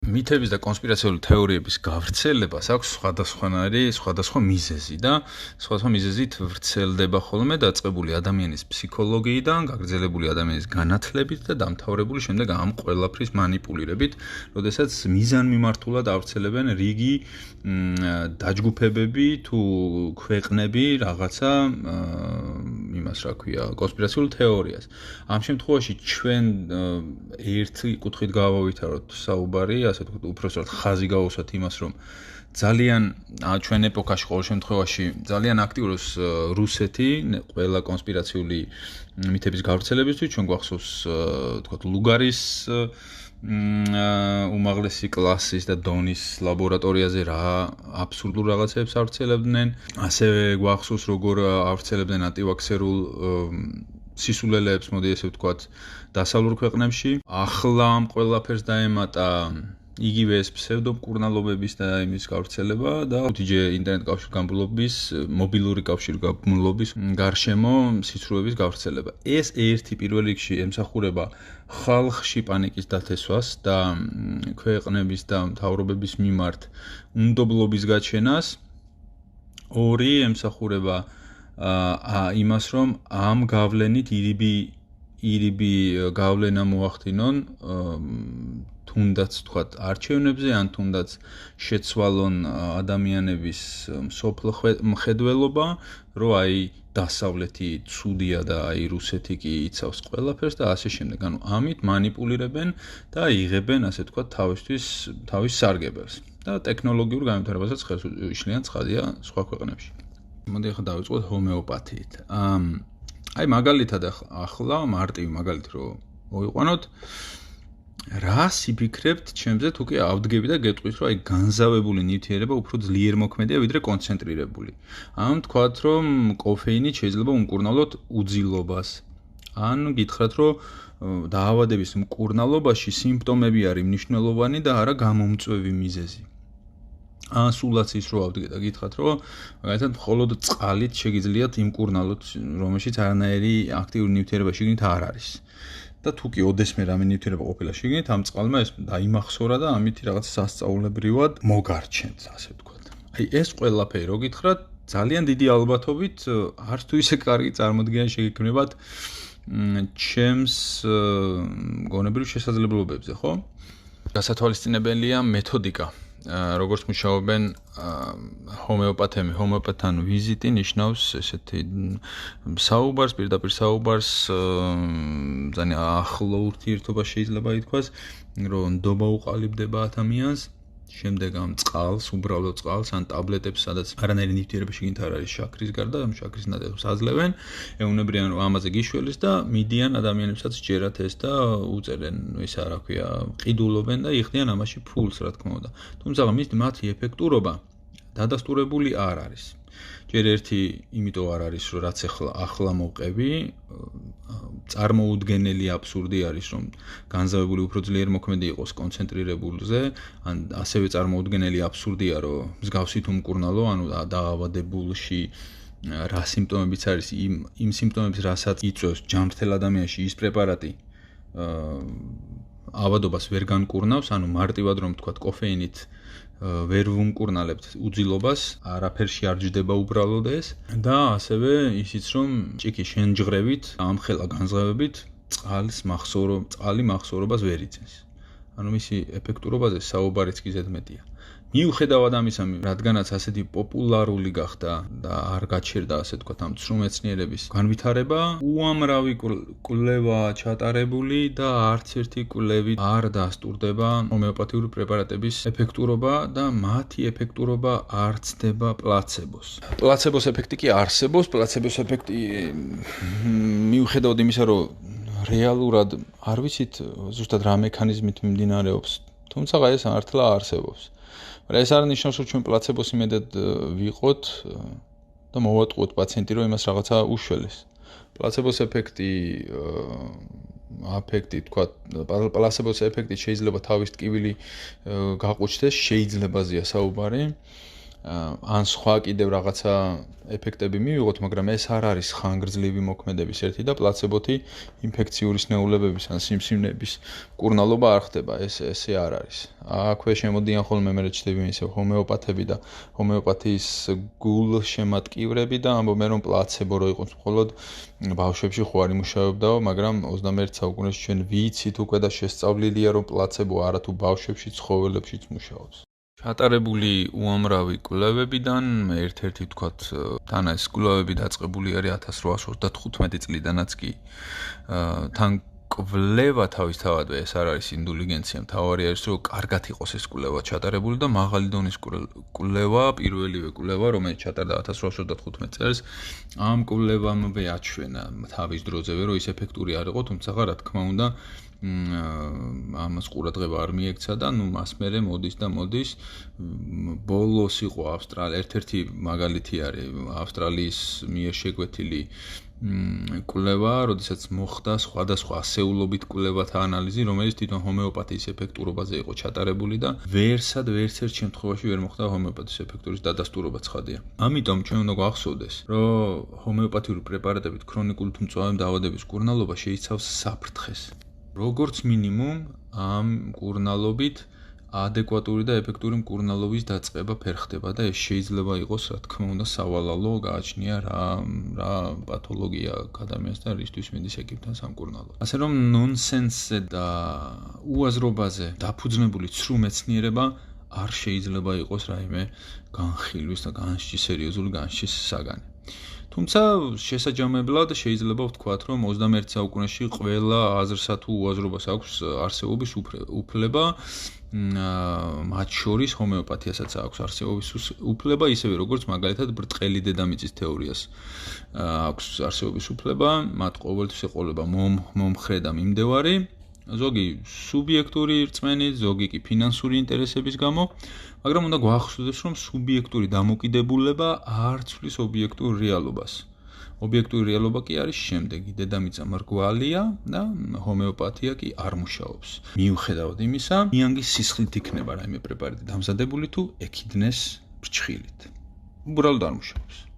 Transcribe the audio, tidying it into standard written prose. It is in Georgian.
მითების და კონსპირაციული თეორიების გავრცელებას აქვს სხვადასხვა მიზეზი და სხვადასხვა მიზეზით ვრცელდება ხოლმე დაწყებული ადამიანის ფსიქოლოგიიდან, გაგრძელებული ადამიანის განათლებით და დამთავრებული შემდეგ ამ ყველაფრის манипуლირებით, როდესაც მიზანმიმართულად ავრცელებენ რიგი დაჯგუფებები თუ ქვეყნები რაღაცა იმას რა ქვია, კონსპირაციულ თეორიას. ამ შემთხვევაში ჩვენ ერთი კუთხით გავავითაროთ საუბარი, ასე ვთქვათ, უпростоრად ხაზი გავუსვათ იმას, რომ ძალიან ჩვენ ეპოქაში ყოველ შემთხვევაში ძალიან აქტიურობს რუსეთი, ყველა კონსპირაციული მითების გავრცელებისთვის, ჩვენ გვახსოვს ვთქვათ, ლუგარის უმაღლესი კლასის და დონის ლაბორატორიაზე რა აბსურდულ რაღაცებს ავრცელებდნენ, ასევე გვახსოვს როგორ ავრცელებდნენ ანტივაქსერულ სისულელეებს, მოდი ესე ვთქვათ, დასავლურ ქვეყნებში. ახლა ამ ყველაფერს დაემატა იგივე ეს ფსევდომკურნალობების და იმის გავრცელება და თუჯე ინტერნეტ კავშირგაბმულობის, მობილური კავშირგაბმულობის გარშემო სიცრუების გავრცელება. ეს ერთი პირველ რიგში ემსახურება ხალხში პანიკის დათესვას და ქვეყნების და მთავრობების მიმართ უნდობლობის გაჩენას. ორი ემსახურება იმას, რომ ამ გავლენით ირიბი გავლენა მოახდინონ თუნდაც თქვათ არჩევნებზე, ან თუნდაც შეცვალონ ადამიანების მსოფლო მხედველობა, რომ აი დასავლეთი ცუდია და აი რუსეთი კი იცავს ყველაფერს და ასე შემდეგ. ანუ ამით манипуლირებენ და იღებენ, ასე ვთქვათ, თავის სარგებელს. და ტექნოლოგიურ განვითარებასაც ხელს უშლიან ცხადია სხვა ქვეყნებში. მოდი ახლა დავიწყოთ ჰომეოპათიით. აი მაგალითად ახლა მარტივი მაგალითი რომ მოვიყვანოთ, რას იფიქრებთ ჩემზე თუ კი ავდგები და გეტყვით, რომ აი განზავებული ნივთიერება უფრო ძლიერ მოქმედია ვიდრე კონცენტრირებული. ან თქვათ, რომ კოფეინი შეიძლება უმკურნალოთ უძილობას. ან გითხრათ, რომ დაავადების მკურნალობაში სიმპტომები არის მნიშვნელოვანი და არა გამომწვევი მიზეზი. სულაც ის რო ავდგეთ და გითხრათ, რომ მაგალითად მხოლოდ წყალით შეგიძლიათ იმკურნალოთ, რომელშიც არანაირი აქტიური ნივთიერება შიგნით არ არის. და თუ კი ოდესმე რამე ნივთიერება ყოფილა შიგნით, ამ წყალმა ეს დაიმახსოვრა და ამით რაღაც სასწაულებრივად მოგარჩენთ, ასე ვთქვათ. აი ეს ყველაფერი რო გითხრათ, ძალიან დიდი ალბათობით არც თუ ისე კარგი წარმოდგენა შეგექმნებათ ჩემს გონებრივ შესაძლებლობებზე, ხო? გასათვალისწინებელია მეთოდიკა. როგორც მუშაობენ ჰომეოპათები, ჰომეოპათთან ვიზიტი ნიშნავს ესეთი საუბარს, პირდაპირ საუბარს, ძალიან ახლო ურთიერთობა შეიძლება ითქვას, რომ ნდობა უყალიბდება ადამიანს, შემდეგ ამ წყალს, უბრალოდ წყალს, ან ტაბლეტებს, სადაც არანაირი ნივთიერება შიგნით არ არის შაქრის გარდა, ამ შაქრის ნატეხებს აძლევენ, ეუბნებიან, რომ ამაზე გიშველის და მიდიან ადამიანებსაც ჯერათ ეს და უწერენ, ისა რა ქვია, ყიდულობენ და იხდიან ამაში ფულს, რა თქმა უნდა. თუმცა მათი ეფექტურობა დადასტურებული არ არის. ჯერ ერთი იმიტომ არ არის, რომ რაც ახლა მოვყევი, წარმოუდგენელი აბსურდი არის, რომ განზავებული უფრო ძლიერ მოქმედი იყოს კონცენტრირებულზე, ან ასევე წარმოუდგენელი აბსურდია, რომ მსგავსით უმკურნალო, ანუ დაავადებულში რა სიმპტომებიც არის, იმ სიმპტომებს, რასაც იწვევს ჯანმრთელ ადამიანში ის პრეპარატი ავადობას ვერ განკურნავს, ანუ მარტივად რომ თქვათ კოფეინით ვერ ვუმკურნალებთ უძილობას, არაფერში არ ჯდება უბრალოდ ეს და ასევე ისიც რომ ჭიქი შენჯღრებით, ამხელა განზღავებით წყალი მახსოვრობას ვერ იწევს. ანუ მისი ეფექტურობაზე საუბარიც კი ზედმეტია. მიუხედავად ამისა, რადგანაც ასეთი პოპულარული გახდა და არ გაჩერდა, ასე ვთქვათ, ამ ცრუმეცნიერების განვითარება, უამრავი კვლევა ჩატარებული და არც ერთი კვლევით არ დასტურდება ჰომეოპათიური პრეპარატების ეფექტურობა და მათი ეფექტურობა არ ცდება პლაცებოს. პლაცებოს ეფექტი კი არსებობს, პლაცებოს ეფექტი მიუხედავად იმისა, რომ რეალურად არ ვიცით ზუსტად რა მექანიზმით მიმდინარეობს, თუმცა ეს მართლა არსებობს. ეს არ ნიშნავს, რომ ჩვენ პლაცებოს იმედად ვიყოთ და მოვატყუოთ პაციენტი, რომ იმას რაღაცა უშველეს. პლაცებოს ეფექტი თქვათ, პლაცებოს ეფექტით შეიძლება თავის ტკივილი გაყუჩდეს, შეიძლებაზეა საუბარი. ან სხვა კიდევ რაღაცა ეფექტები მივიღოთ, მაგრამ ეს არ არის ხანგრძლივი მოქმედების ერთი და პლაცებოთი ინფექციური სნეულებების ან სიმსივნების მკურნალობა არ ხდება, ესე არ არის. აქვე შემოდიან ხოლმე მე რჩდები ისე ჰომეოპათები და ჰომეოპათიის გულშემატკივრები და ამბობენ რომ პლაცებო რო იყოს მხოლოდ ბავშვებში ხო არ იმუშავებდაო, მაგრამ 21 საუკუნეში ჩვენ ვიცით უკვე და შესწავლილია რომ პლაცებო არა თუ ბავშვებში, ცხოველებშიც მუშაობს. ჩატარებული უამრავი კვლევებიდან ერთ-ერთი ვთქვათ, თან ეს კვლევები დაწყებული არის 1835 წლიდანაც კი. თან კვლევა თავისთავადვე ეს არ არის ინდულიგენცია, მთავარი არის რომ კარგად იყოს ეს კვლევა ჩატარებული და მაღალი დონის კვლევა, პირველივე კვლევა, რომელიც ჩატარდა 1835 წელს, ამ კვლევამბე აჩვენა თავის დროზევე, რომ ის ეფექტური არ იყო, თუმცა რა თქმა უნდა ამას ყურადღება არ მიექცა და მას მერე მოდის ბოლოს იყო ერთ-ერთი მაგალითი არის ავსტრალიის მიერ შეკვეთილი კვლევა, როდესაც მოხდა სხვადასხვა ასეულობით კვლევათა ანალიზი, რომელიც თვითონ ჰომეოპათიის ეფექტურობაზე იყო ჩატარებული და ვერც ერთ შემთხვევაში ვერ მოხდა ჰომეოპათიის ეფექტურის დადასტურება ცხადია. ამიტომ ჩვენ უნდა გვახსოვდეს, რომ ჰომეოპათიური პრეპარატებით ქრონიკული თუ მწვავე დაავადების მკურნალობა შეიცავს საფრთხეს. როგორც მინიმუმ ამ მკურნალობით ადეკვატური და ეფექტური მკურნალობის დაწყება ვერ ხდება და ეს შეიძლება იყოს, რა თქმა უნდა, სავალალო გააჩნია რა პათოლოგია ადამიანს და რისთვის მიდის ექიმთან სამკურნალოდ. ასე რომ ნონსენსზე და უაზრობაზე დაფუძნებული ცრუ მეცნიერება არ შეიძლება იყოს რაიმე განხილვის და სერიოზული განსჯის საგანი. თუმცა შესაძამებლად შეიძლება ვთქვათ, რომ 21 საუკუნეში ყველა აზრსა თუ უაზრობას აქვს არსებობის უფლება, მათ შორის ჰომეოპათიასაც აქვს არსებობის უფლება, ისევე როგორც მაგალითად ბრტყელი დედამიწის თეორიას აქვს არსებობის უფლება, მათ ყოველთვის ეყოლება მომხრე და მიმდევარი, ზოგი სუბიექტური რწმენით, ზოგი კი ფინანსური ინტერესების გამო, მაგრამ უნდა გვახსოვდეს, რომ სუბიექტური დამოკიდებულება არ ცვლის ობიექტურ რეალობას. ობიექტური რეალობა კი არის შემდეგი: დედამიწა მრგვალია და ჰომეოპათია კი არ მუშაობს. მიუხედავად იმისა, ნიანგის სისხლით იქნება რაიმე პრეპარატი დამზადებული თუ ექიდნეს ფრჩხილით. უბრალოდ არ მუშაობს.